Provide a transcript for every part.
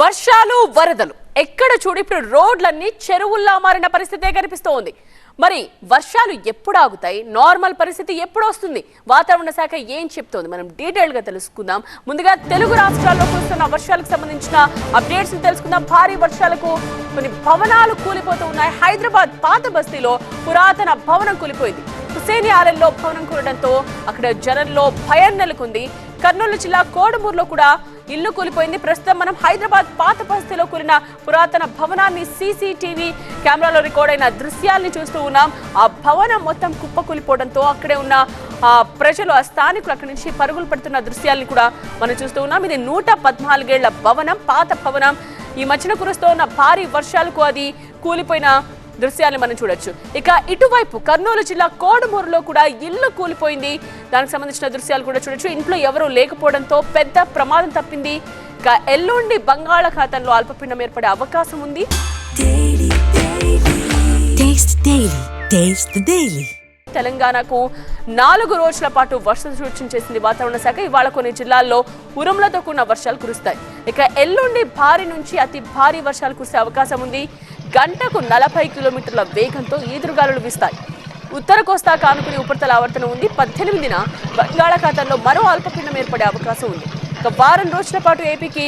వర్షాలు వరదలు ఎక్కడ చూడు ఇప్పుడు రోడ్లన్నీ చెరువుల్లా మారిన పరిస్థితే కనిపిస్తోంది. మరి వర్షాలు ఎప్పుడు ఆగుతాయి, నార్మల్ పరిస్థితి ఎప్పుడు వస్తుంది, వాతావరణ శాఖ ఏం చెప్తోంది మనం డీటెయిల్ గా తెలుసుకుందాం. ముందుగా తెలుగు రాష్ట్రాల్లో కురుస్తున్న వర్షాలకు సంబంధించిన అప్డేట్స్ తెలుసుకుందాం. భారీ వర్షాలకు కొన్ని భవనాలు కూలిపోతూ ఉన్నాయి. హైదరాబాద్ పాత బస్తీలో పురాతన భవనం కూలిపోయింది. హుసేని ఆలయంలో భవనం కూలడంతో అక్కడ జనంలో భయం నెలకొంది. కర్నూలు జిల్లా కోడుమూరులో కూడా ఇల్లు కూలిపోయింది. ప్రస్తుతం మనం హైదరాబాద్ పాత బస్తీలో కూలిన పురాతన భవనాన్ని సీసీటీవీ కెమెరాలో రికార్డ్ అయిన దృశ్యాల్ని చూస్తూ ఉన్నాం. ఆ భవనం మొత్తం కుప్పకూలిపోవడంతో అక్కడే ఉన్న ప్రజలు, ఆ స్థానికులు అక్కడి నుంచి పరుగులు పెడుతున్న దృశ్యాల్ని కూడా మనం చూస్తూ ఉన్నాం. ఇది 114 ఏళ్ల భవనం, పాత భవనం. ఈ మధ్యన కురుస్తూ ఉన్న భారీ వర్షాలకు అది కూలిపోయిన దృశ్యాన్ని మనం చూడొచ్చు. ఇక ఇటువైపు కర్నూలు జిల్లా కోడుమూరులో కూడా ఇల్లు కూలిపోయింది. దానికి సంబంధించిన దృశ్యాలు కూడా చూడొచ్చు. ఇంట్లో ఎవరూ లేకపోవడంతో పెద్ద ప్రమాదం తప్పింది. ఇక ఎల్లుండి బంగాళాఖాతంలో అల్పపీడనం ఏర్పడే అవకాశం ఉంది. తెలంగాణకు 4 రోజుల పాటు వర్షం సూచన చేసింది వాతావరణ శాఖ. ఇవాళ కొన్ని జిల్లాల్లో ఉరుములతో కూడిన వర్షాలు కురుస్తాయి. ఇక ఎల్లుండి భారీ నుంచి అతి భారీ వర్షాలు కురిసే అవకాశం ఉంది. గంటకు 40 కిలోమీటర్ల వేగంతో ఈదురుగాలులు వీస్తాయి. ఉత్తర కోస్తా కానుకుని ఉపరితల ఆవర్తనం ఉంది. 18న బంగాళాఖాతంలో మరో అల్పపీడనం ఏర్పడే అవకాశం ఉంది. ఇక వారం రోజుల పాటు ఏపీకి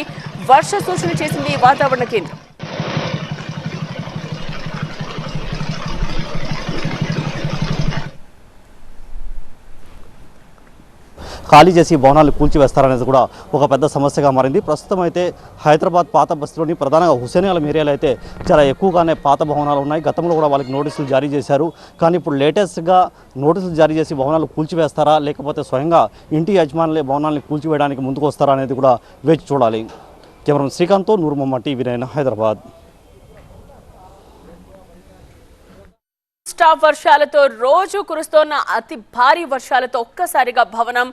వర్ష సూచన చేసింది వాతావరణ కేంద్రం. ఖాళీ చేసి భవనాలు కూల్చివేస్తారనేది కూడా ఒక పెద్ద సమస్యగా మారింది. ప్రస్తుతం అయితే హైదరాబాద్ పాత బస్తీలోని ప్రధానంగా హుసేని ఆలయం ఏరియాలో అయితే చాలా ఎక్కువగానే పాత భవనాలు ఉన్నాయి. గతంలో కూడా వాళ్ళకి నోటీసులు జారీ చేశారు. కానీ ఇప్పుడు లేటెస్ట్గా నోటీసులు జారీ చేసి భవనాలు కూల్చివేస్తారా, లేకపోతే స్వయంగా ఇంటి యజమానులే భవనాలను కూల్చివేయడానికి ముందుకు వస్తారా అనేది కూడా వేచి చూడాలి. కెమెరామెన్ శ్రీకాంత్తో నూరు మొహమ్మద్, టీవీ 9 హైదరాబాద్. వర్షాలతో రోజు కురుస్తోన్న అతి భారీ వర్షాలతో ఒక్కసారిగా భవనం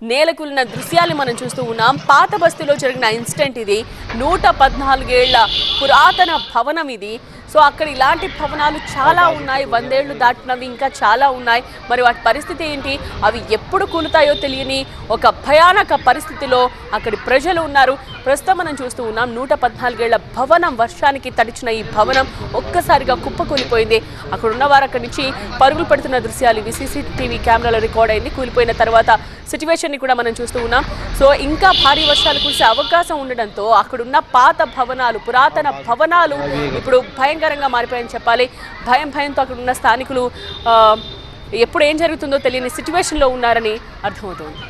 నేలకూలిన దృశ్యాన్ని మనం చూస్తూ ఉన్నాం. పాత బస్తీలో జరిగిన ఇన్సిడెంట్ ఇది. 114 ఏళ్ల పురాతన భవనం ఇది. సో అక్కడ ఇలాంటి భవనాలు చాలా ఉన్నాయి, 100 ఏళ్లు దాటినవి ఇంకా చాలా ఉన్నాయి. మరి వాటి పరిస్థితి ఏంటి, అవి ఎప్పుడు కూలుతాయో తెలియని ఒక భయానక పరిస్థితిలో అక్కడి ప్రజలు ఉన్నారు. ప్రస్తుతం మనం చూస్తూ ఉన్నాం 114 ఏళ్ల భవనం, వర్షానికి తడిచిన ఈ భవనం ఒక్కసారిగా కుప్పకూలిపోయింది. అక్కడ ఉన్న వారు అక్కడి నుంచి పరుగులు పెడుతున్న దృశ్యాలు ఇవి సీసీటీవీ కెమెరాలో రికార్డ్ అయింది. కూలిపోయిన తర్వాత సిచ్యువేషన్ని కూడా మనం చూస్తూ ఉన్నాం. సో ఇంకా భారీ వర్షాలు కురిసే అవకాశం ఉండడంతో అక్కడున్న పాత భవనాలు, పురాతన భవనాలు ఇప్పుడు భయంకరంగా మారిపోయాయని చెప్పాలి. భయంతో అక్కడ ఉన్న స్థానికులు ఎప్పుడు ఏం జరుగుతుందో తెలియని సిచ్యువేషన్లో ఉన్నారని అర్థమవుతోంది.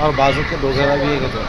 और बाजू के डोगरा भी है तो